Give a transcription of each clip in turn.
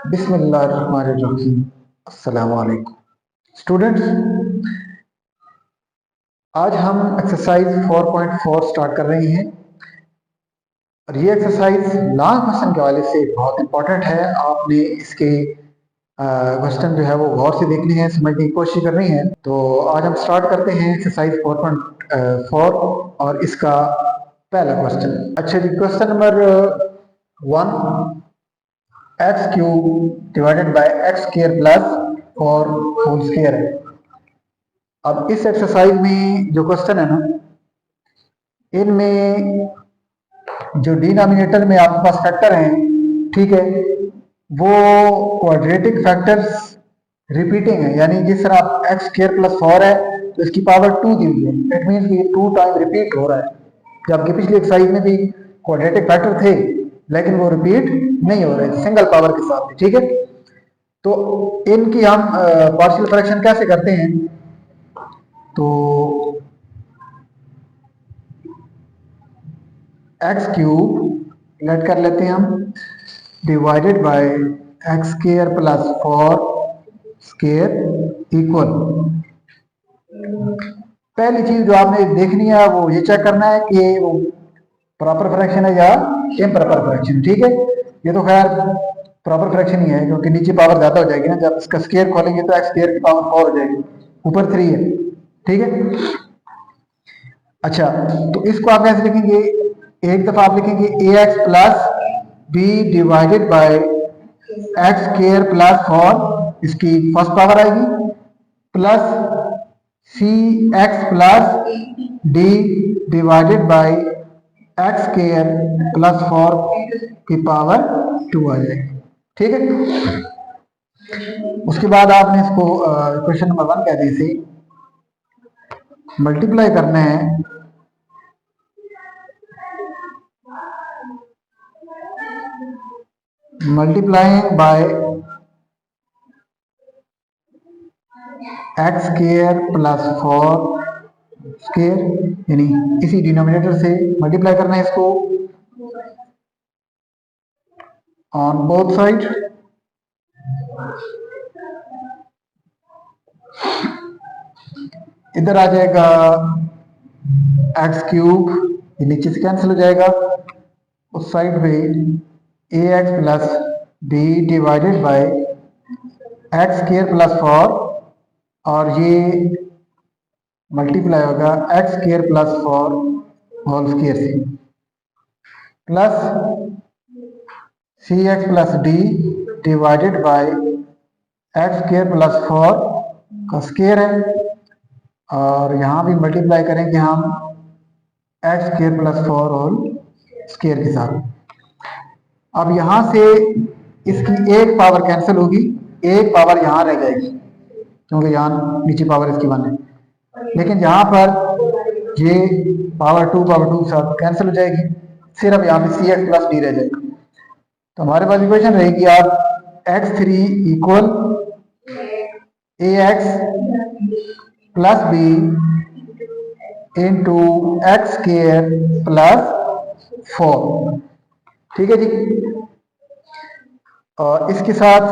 बिस्मिल्लाहिर्रहमानिर्रहीम। अस्सलाम वालेकुम स्टूडेंट्स, आज हम एक्सरसाइज 4.4 स्टार्ट कर रहे हैं और ये एक्सरसाइज लॉन्ग क्वेश्चन के हवाले से बहुत इंपॉर्टेंट है। आपने इसके क्वेश्चन जो है वो गौर से देखने हैं, समझने की कोशिश करनी है। तो आज हम स्टार्ट करते हैं एक्सरसाइज 4.4 और इसका पहला क्वेश्चन। अच्छा जी, question number 1, X cube divided by x square plus 4 whole square है। अब इस एक्सरसाइज में जो क्वेश्चन है ना, इनमें जो डिनोमिनेटर में आपके पास फैक्टर हैं, ठीक है, वो क्वाड्रेटिक फैक्टर्स रिपीटिंग है। यानी जिस तरह एक्स स्क्वायर प्लस 4 है तो इसकी पावर 2 दी हुई है, इट मीन्स कि 2 टाइम रिपीट हो रहा है। जबकि पिछली एक्सरसाइज में भी क्वाड्रेटिक फैक्टर थे लेकिन वो रिपीट नहीं हो रहे, सिंगल पावर के साथ, ठीक है। तो इनकी हम पार्शियल फ्रैक्शन कैसे करते हैं, तो एक्स क्यूब लेट कर लेते हैं हम, divided by x square plus 4 square equal. पहली चीज जो आपने देखनी है वो ये चेक करना है कि वो प्रॉपर फ्रैक्शन है या इम्प्रॉपर फ्रैक्शन, ठीक है। ये तो खैर प्रॉपर फ्रैक्शन ही है क्योंकि नीचे पावर ज्यादा हो जाएगी ना, जब इसका स्क्वायर खोलेंगे तो एक्स स्क्वायर की पावर 4 हो जाएगी, ऊपर 3 है, ठीक है। अच्छा, तो इसको आप कैसे लिखेंगे, एक दफा आप लिखेंगे a x plus b divided by x square plus 4, इसकी फर्स्ट पावर आएगी, plus c x plus d divided by x square plus 4 की पावर 2 आ जाएगी, ठीक है। उसके बाद आपने इसको क्वेश्चन नंबर 1 कह दी थी, मल्टीप्लाई करना है multiplying by x square plus 4 square, यानी इसी डिनोमिनेटर से मल्टीप्लाई करना है इसको ऑन बोथ साइड। इधर आ जाएगा एक्स क्यूब, ये नीचे से कैंसिल हो जाएगा, उस साइड पे a x plus b divided by x square plus 4 और ये मल्टीप्लाई होगा x square plus 4 whole square से, plus c x plus d divided by x square plus 4 का स्क्वायर है, और यहाँ भी मल्टीप्लाई करेंगे हम x square plus 4 whole square के साथ। अब यहाँ से इसकी एक पावर कैंसिल होगी, एक पावर यहाँ रह जाएगी क्योंकि यहाँ नीचे पावर इसकी 1 है, लेकिन यहाँ पर ये पावर 2 के साथ कैंसिल हो जाएगी, सिर्फ यहाँ पे सी एक्स प्लस डी रह जाएगा। तो हमारे पास इक्वेशन रहेगी आप x3 equal a x plus b into x square plus 4, ठीक है जी। और इसके साथ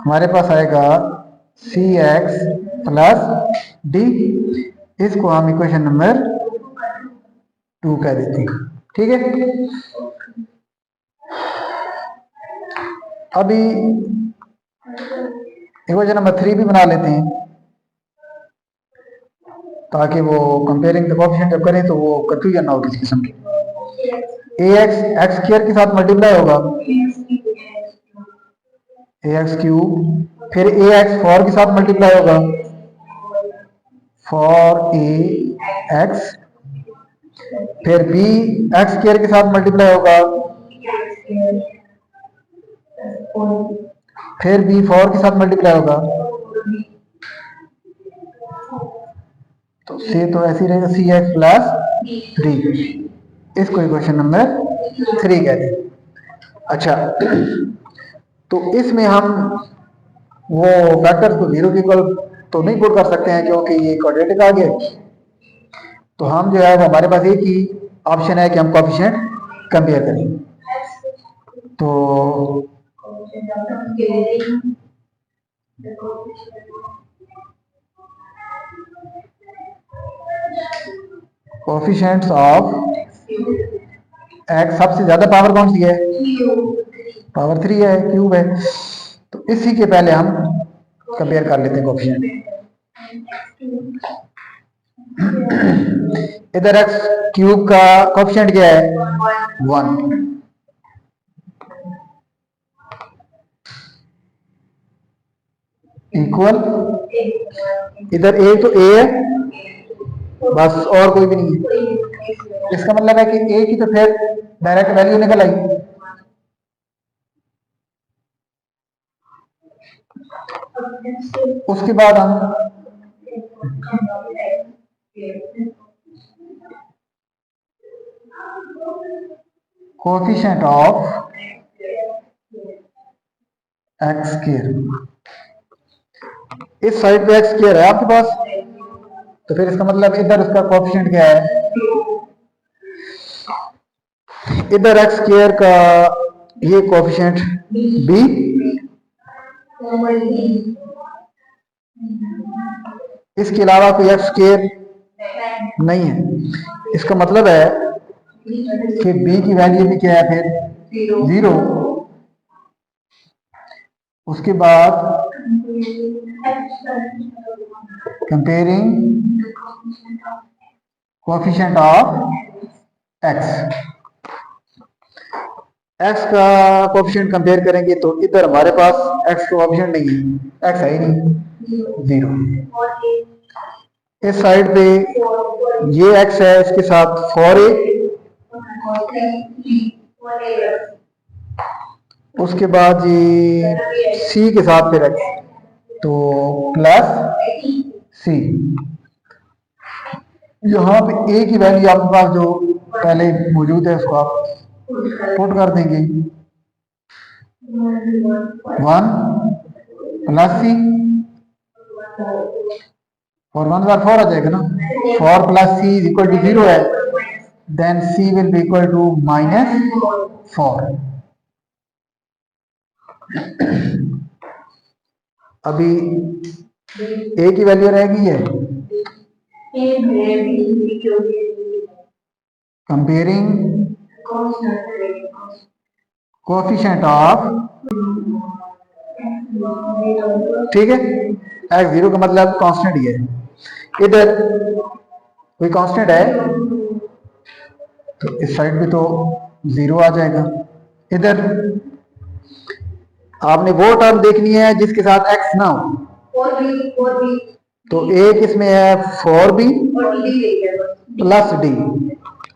हमारे पास आएगा सी एक्स प्लस डी, इसको हम इक्वेशन नंबर 2 कह देते हैं, ठीक है। अभी इक्वेशन नंबर 3 भी बना लेते हैं ताकि वो कंपेयरिंग द कोएफिशिएंट जब करें तो वो कंफ्यूजन ना हो किसी किस्म की। ए एक्स एक्स स्क्वायर के साथ मल्टीप्लाई होगा ए एक्स क्यूब, फिर ए एक्स 4 के साथ मल्टीप्लाई होगा 4 ए एक्स, फिर बी एक्स स्क्वायर के साथ मल्टीप्लाई होगा, फिर बी 4 के साथ मल्टीप्लाई होगा, तो से तो ऐसे ही रहेगा सी एक्स प्लस 3, इसको इक्वेशन नंबर 3 कहते हैं। अच्छा, तो इसमें हम वो फैक्टर्स को 0 के इक्वल तो नहीं पुट कर सकते हैं क्योंकि ये क्वाड्रेटिक आ गया, तो हम जो है वो हमारे पास एक ही ऑप्शन है कि हम कोएफिशिएंट कंपेयर करें। तो कोफिशिएंट्स ऑफ एक्स, सबसे ज्यादा पावर कौन सी है? पावर 3 है, क्यूब है। तो इसी के पहले हम कंपेयर कर लेते हैं कोफिशिएंट। इधर एक्स क्यूब का कोफिशिएंट क्या है? 1। इक्वल, इधर ए तो ए है बस, और कोई भी नहीं है। इसका मतलब है कि ए की तो फिर डायरेक्ट वैल्यू निकल आई। उसके बाद हम कोएफिशिएंट ऑफ एक्स स्क्वायर, इस साइड पे एक्स स्क्वायर है आपके पास, तो फिर इसका मतलब इधर उसका कोएफिशिएंट क्या है? इधर एक्स स्क्वायर का ये कोएफिशिएंट बी, इसके अलावा कोई एक्स स्क्वायर नहीं है। इसका मतलब है कि बी की वैल्यू भी क्या है फिर? 0। उसके बाद comparing coefficient of x, x का कोएफिशिएंट कंपेयर करेंगे तो इधर हमारे पास एक्स का कोएफिशिएंट नहीं है, एक्स है ही नहीं, 0। इस साइड पे ये एक्स है, इसके साथ 4a, उसके बाद ये सी के साथ फिर एक्स, तो प्लस सी। यहाँ पे ए की वैल्यू आपके पास जो पहले मौजूद है उसको आप पुट कर देंगे, 1 प्लस सी, और 1 बार 4 आ जाएगा ना, 4 plus C is equal to 0 है, then C will be equal to -4। अभी ए की वैल्यू रहेगी है कंपेयरिंग कोएफिशिएंट ऑफ, ठीक है, एक्स 0 का मतलब कांस्टेंट ही है। इधर कोई कांस्टेंट है तो इस साइड पे तो 0 आ जाएगा। इधर आपने वो टर्म देखनी है जिसके साथ एक्स ना हो, तो एक इसमें है 4b प्लस डी,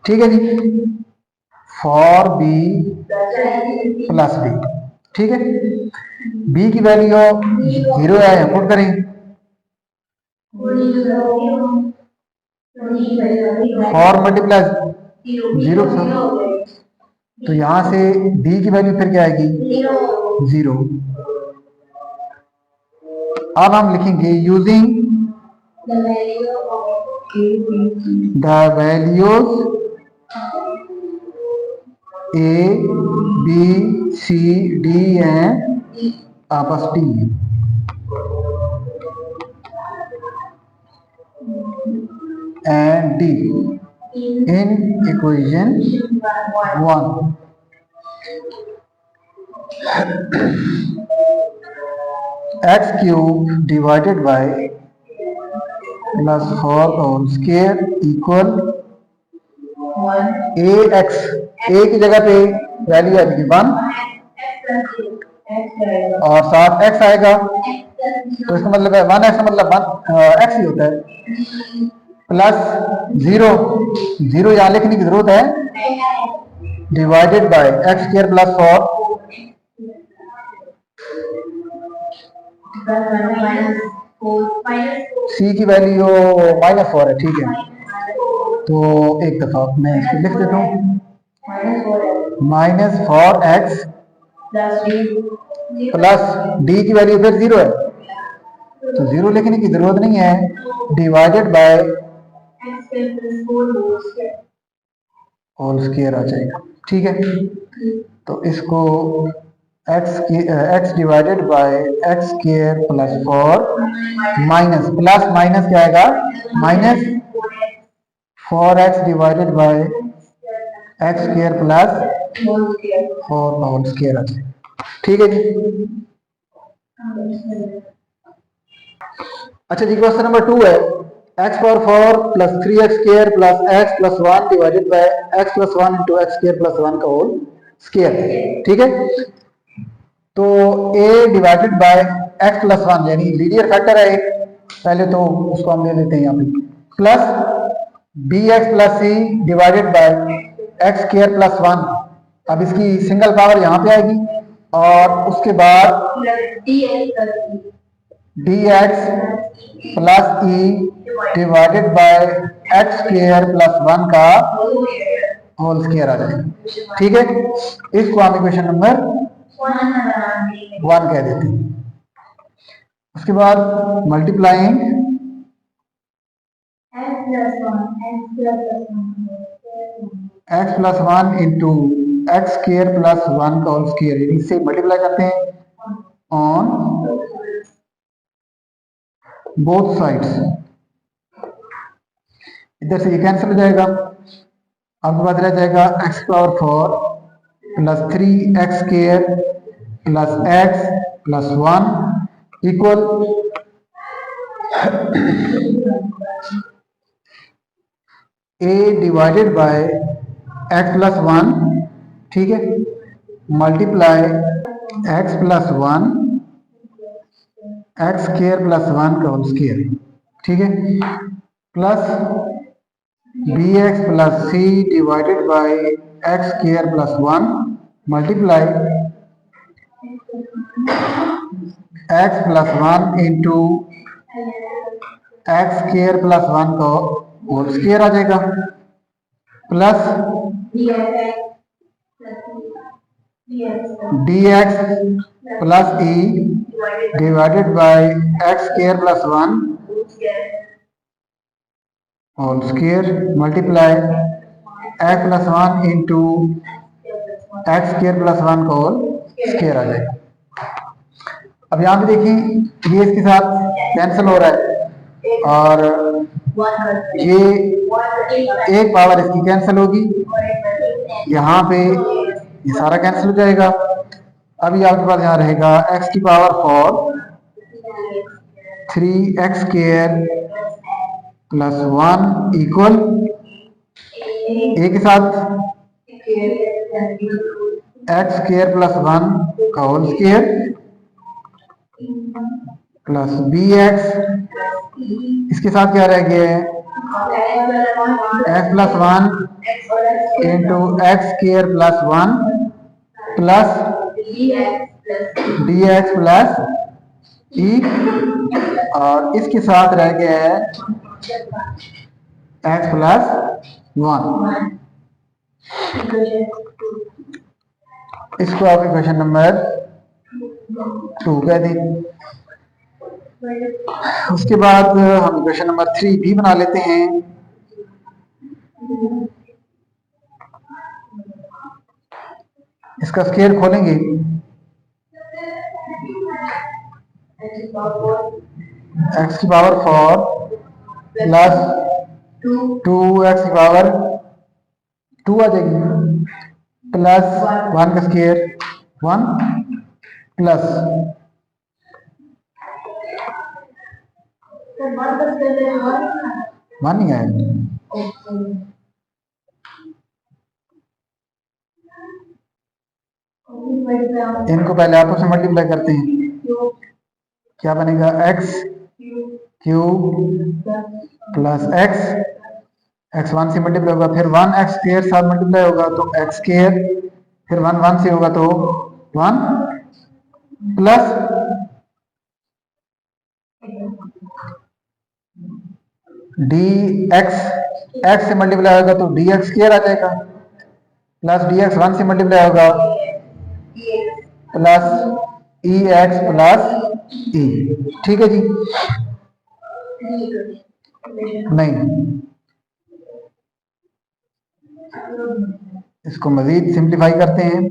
ठीक है जी, 4b प्लस डी, ठीक है। b की वैल्यू 0 है, पुट करेंगे, 4 मल्टीप्लाई 0, तो यहां से d की वैल्यू फिर क्या आएगी? 0। अब हम लिखेंगे using the values A B C D and आपस टी and d in equation 1. X cube divided by plus 4 whole square equal ax, a की जगह पे वैल्यू आ जाएगी 1 और साथ x आएगा, तो इसका मतलब है 1x मतलब 1 x ही होता है, प्लस 0, 0 यहां लिखने की जरूरत है, divided by x square plus 4, सी की वैल्यू -4 है, ठीक है। तो एक दफा मैं इसको लिख देता हूँ, -4x प्लस डी की वैल्यू फिर 0 है, तो 0 लिखने की जरूरत नहीं है, डिवाइडेड बाय होल स्क्वायर आ जाएगा, ठीक है। तो इसको x divided by x square plus 4 minus plus minus क्या आएगा minus 4x divided by x square plus 4 whole square. ठीक है जी। अच्छा जी, क्वेश्चन नंबर 2 है x power 4 plus 3x square plus x plus 1 divided by x plus 1 into x square plus 1 का whole square. ठीक है, तो a divided by x plus 1 यानी लीनियर फैक्टर है एक, पहले तो उसको हम ले लेते हैं यहाँ पे, plus B x plus C divided by x square plus 1। अब इसकी सिंगल पावर यहाँ पे आएगी और उसके बाद D x plus E divided by x square plus 1 का होल स्क्वायर आ जाएगा। ठीक है, इसको हम इक्वेशन नंबर 1 कह देते हैं। उसके बाद multiplying x plus 1 into x square plus 1 का होल स्क्वायर, इससे मल्टीप्लाई करते हैं ऑन बोथ साइड्स। इधर से ये कैंसिल हो जाएगा, आपके पास रह जाएगा x power 4 plus 3x square plus x plus 1 equal a divided by x plus 1, ठीक है, multiply x plus 1 x square plus 1 का होल स्क्वायर। ठीक है, plus B x plus C divided by x square plus 1 multiply x plus 1 into x square plus 1 का whole square आ जाएगा, plus D x plus E divided by x square plus 1 whole square multiply x plus 1 into x square plus 1 का whole square आ जाएगा। अब यहाँ पे देखिए ये इसके साथ कैंसिल हो रहा है और ये एक पावर इसकी कैंसिल होगी, यहाँ पे ये सारा कैंसिल हो जाएगा। अभी आपके पास यहाँ रहेगा x की power 4 3x square plus 1 equal a के साथ एक्स स्क्वायर प्लस 1 का whole square plus B x, इसके साथ क्या रह गया है x plus 1 into x square plus 1 plus D x plus e, और इसके साथ रह गया है एक्स प्लस 1। इसको आप इक्वेशन नंबर 2 कह दें। उसके बाद हम इक्वेशन नंबर 3 भी बना लेते हैं। इसका स्क्वायर खोलेंगे, एक्स की पावर 4 प्लस 2x की पावर 2 आ जाएगी, प्लस 1 का स्क्वायर 1 प्लस 1 नहीं आया। इनको पहले आपस में मल्टीप्लाई करते हैं, क्या बनेगा x क्यूब प्लस एक्स 1 से मल्टीप्लाई होगा, फिर 1x स्क्वायर साथ मल्टीप्लाई होगा तो x स्क्वायर, फिर 1 1 से होगा तो 1 प्लस डी एक्स से मल्टीप्लाई होगा तो डी एक्स स्क्वायर आ जाएगा, प्लस डी एक्स 1 से मल्टीप्लाई होगा प्लस ई एक्स प्लस ई। ठीक है जी, नहीं इसको मजीद सिंप्लीफाई करते हैं।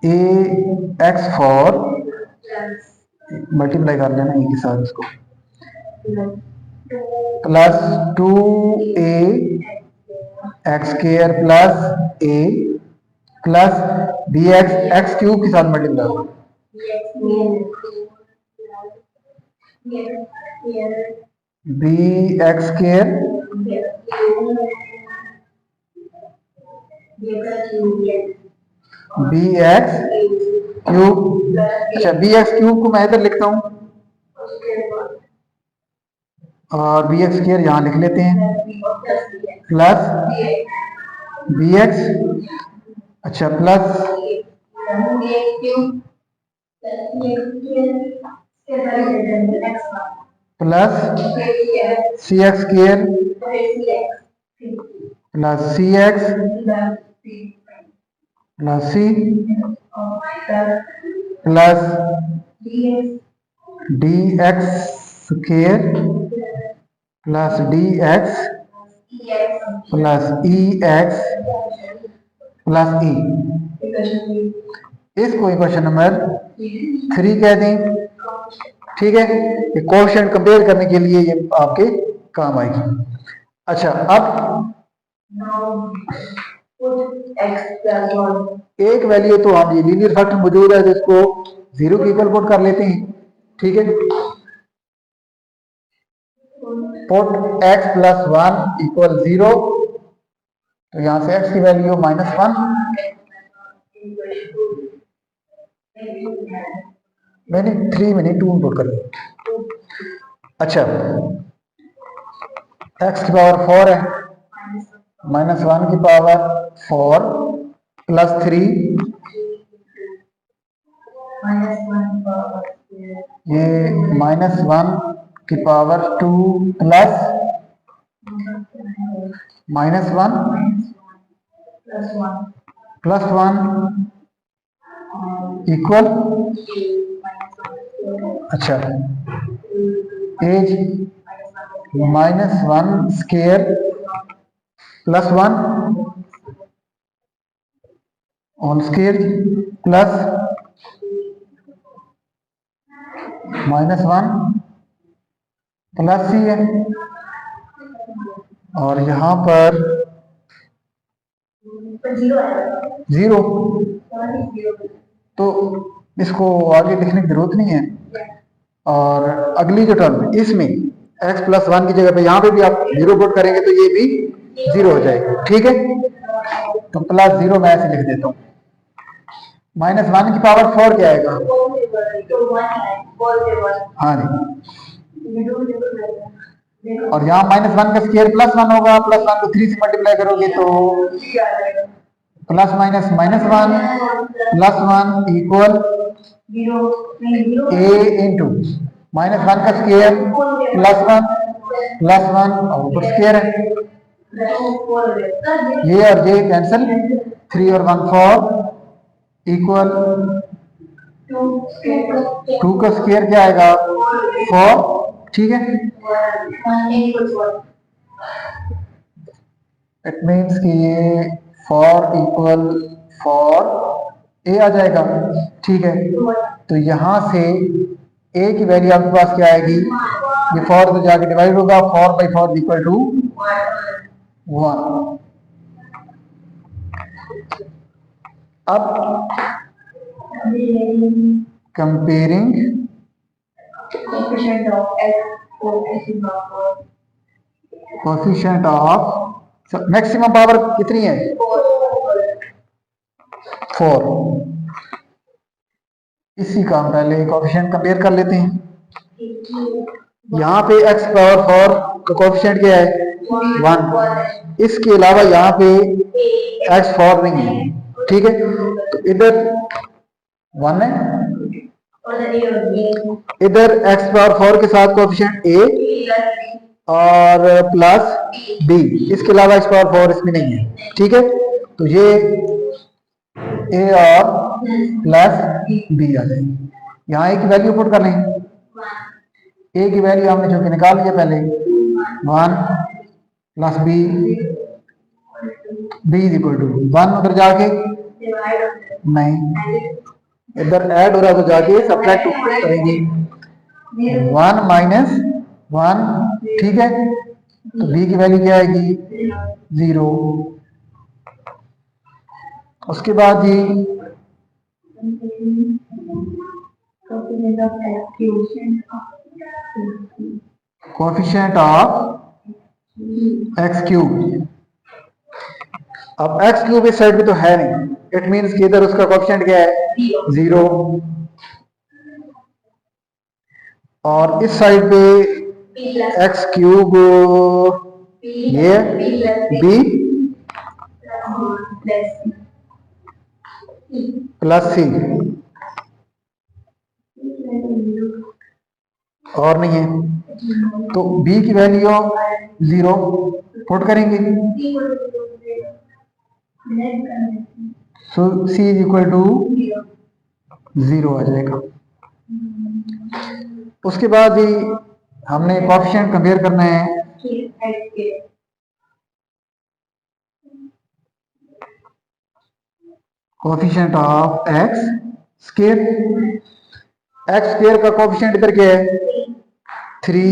ए एक्स फॉर, मल्टीप्लाई कर लेना ए के साथ इसको, plus 2a x square plus a plus B x x cube के साथ मल्टीप्लाई होगा, b x square b x cube. अच्छा, बी एक्स क्यूब को मैं इधर लिखता हूं और बी एक्स स्क्वायर यहां लिख लेते हैं, प्लस बी एक्स, अच्छा plus plus c x square plus c x plus c plus D x square plus D x plus e x plus e. इसको इक्वेशन नंबर 3 कह दें। ठीक है, ये कोएफिशिएंट कंपेयर करने के लिए ये आपके काम आएगी। अच्छा, अब एक वैल्यू तो हम ये लीनियर फैक्टर मौजूद है जिसको 0 के इक्वल पुट कर लेते हैं। ठीक है, पुट x प्लस 1 इक्वल 0, तो यहां से x की वैल्यू -1, मैंने 3 में नहीं 2 पुट कर दिया। अच्छा, x की पावर 4 है, -1 की पावर 4 प्लस 3, ये -1 की पावर 2 प्लस -1 प्लस 1 इक्वल, अच्छा as -1 square plus 1 on square plus -1 plus c है, और यहां पर 0, तो इसको आगे लिखने की जरूरत नहीं है। और अगली जो टर्म इसमें x प्लस 1 की जगह पे यहाँ पे भी आप 0 पुट करेंगे तो ये भी 0 हो जाएगा। ठीक है, तो प्लस 0 मैं ऐसे लिख देता हूँ। -1 की पावर 4 क्या आएगा? हाँ जी, और यहाँ -1 का स्क्वायर +1 होगा, +1 को 3 से मल्टीप्लाई करोगे तो plus minus -1 +1 equal a into -1 का स्क्वायर +1 और ऊपर स्क्वायर है, ये और ये कैंसिल, 3 और 1 4 इक्वल 2 का स्क्वायर क्या आएगा? 4। ठीक है, इट मीन्स कि ये 4 इक्वल 4 ए आ जाएगा। ठीक है, तो यहां से ए की वैल्यू आपके पास क्या आएगी? ये 4 तो जाके डिवाइड होगा, 4/4 इक्वल टू 1। अब comparing coefficient of maximum power कितनी है? 4। इसी का हम पहले कोएफिशिएंट कंपेयर कर लेते हैं। यहाँ पे x पावर 4 का कोएफिशिएंट क्या है? 1। इसके अलावा यहाँ पे x 4 नहीं है। ठीक है, तो इधर 1 है, इधर x पावर 4 के साथ कोएफिशिएंट a और प्लस b, इसके अलावा x पावर 4 इसमें नहीं है। ठीक है, तो ये a और प्लस b आ जाएगी। यहाँ a की वैल्यू पुट कर लें, a की वैल्यू हमने जो कि निकाल लिया पहले, 1 plus b is equal to 1, उधर जाके नहीं, इधर ऐड हो रहा तो जाके सब्ट्रैक्ट करेंगे। 1 माइनस 1, ठीक है, तो b की वैल्यू क्या आएगी 0। उसके बाद जी कोएफिशिएंट ऑफ एक्स क्यूब। अब एक्स क्यूब इस साइड पे तो है नहीं, इट मीन्स कि इधर उसका कोएफिशिएंट क्या है 0, और इस साइड पे एक्स क्यूब ये बी प्लस सी, और नहीं है, तो b की वैल्यू 0 पुट करेंगे, सो c इज इक्वल टू 0 आ जाएगा। उसके बाद ही हमने कोएफिशिएंट कंपेयर करना है, coefficient of x square. X square का कोएफिशिएंट इधर क्या है 3,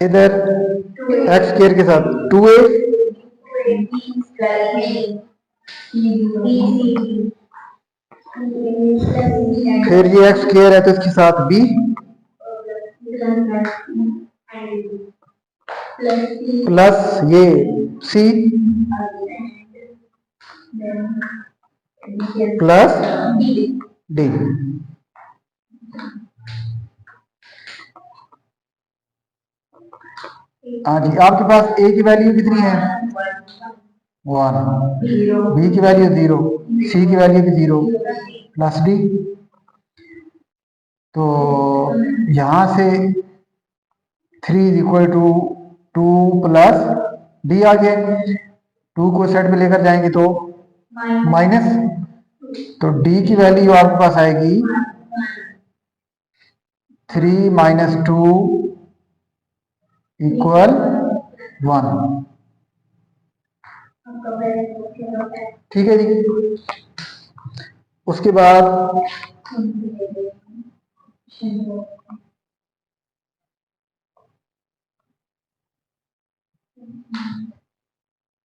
इधर एक्स स्क्वायर के साथ 2a, फिर ये एक्स स्क्वायर है तो इसके साथ b प्लस ये c प्लस d। हाँ जी, आपके पास a की वैल्यू कितनी है 1, b की वैल्यू 0, c की वैल्यू भी 0 प्लस d। तो यहां से 3 is equal to 2 plus d आ गया, 2 को साइड पे लेकर जाएंगे तो माइनस, तो d की वैल्यू आपके पास आएगी 3 माइनस 2 इक्वल 1, ठीक है जी। उसके बाद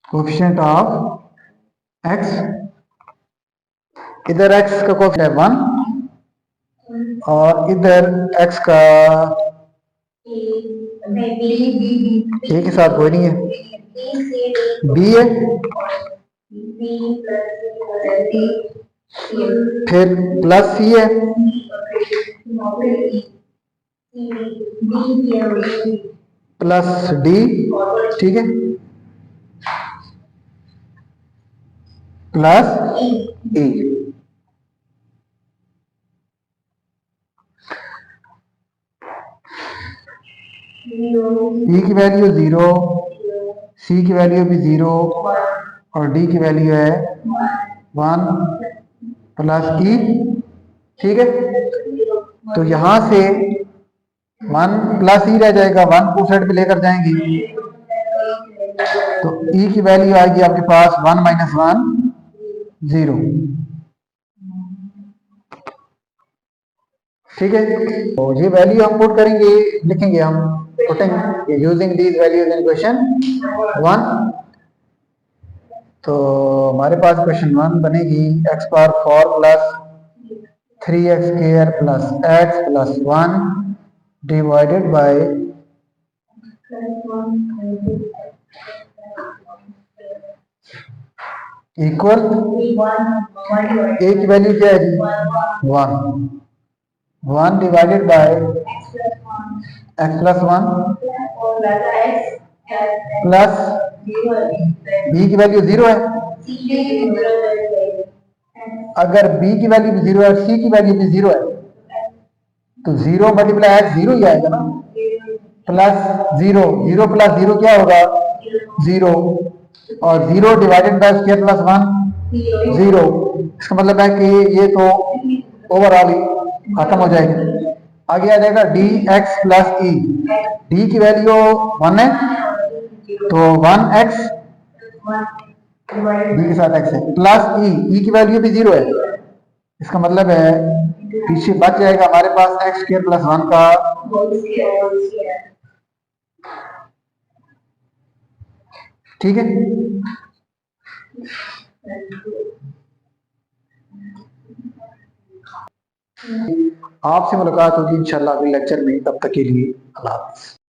कोएफिशिएंट ऑफ एक्स, इधर एक्स का कोएफिशिएंट है 1 और इधर एक्स का ए के साथ कोई नहीं है, बी है, फिर प्लस सी है, प्लस डी, ठीक है, प्लस ए। ई की वैल्यू 0, सी की वैल्यू भी 0 और डी की वैल्यू है 1 प्लस ई, ठीक है। तो यहां से 1 प्लस ई रह जाएगा, 1 को साइड पे लेकर जाएंगे तो ई की वैल्यू आएगी आपके पास 1 माइनस 1 0, ठीक है। तो ये वैल्यू हम पुट करेंगे, लिखेंगे हम putting using these values in question 1। तो हमारे पास क्वेश्चन 1 बनेगी x power 4 plus 3x square plus x plus 1 divided y equal a की वैल्यू क्या है जी 1 divided bye x plus 1 plus b की वैल्यू 0 है, अगर b की वैल्यू भी 0 है और c की वैल्यू भी 0 है तो 0 मल्टीप्लाई x 0 ही आएगा ना, प्लस 0, 0 प्लस 0 क्या होगा 0, और 0 डिवाइडेड बाय स्क्वायर प्लस 1 0, इसका मतलब है कि ये तो ओवरऑल ही खत्म हो जाएगा। आगे आ जाएगा डी एक्स प्लस ई, डी की वैल्यू 1 है तो 1x b के साथ x है प्लस ई की वैल्यू भी 0 है, इसका मतलब है पीछे बच जाएगा हमारे पास एक्स स्क्र प्लस 1 का ठीक है। आपसे मुलाकात होगी इंशाल्लाह अगले लेक्चर में, तब तक के लिए अल्लाह हाफ़िज़।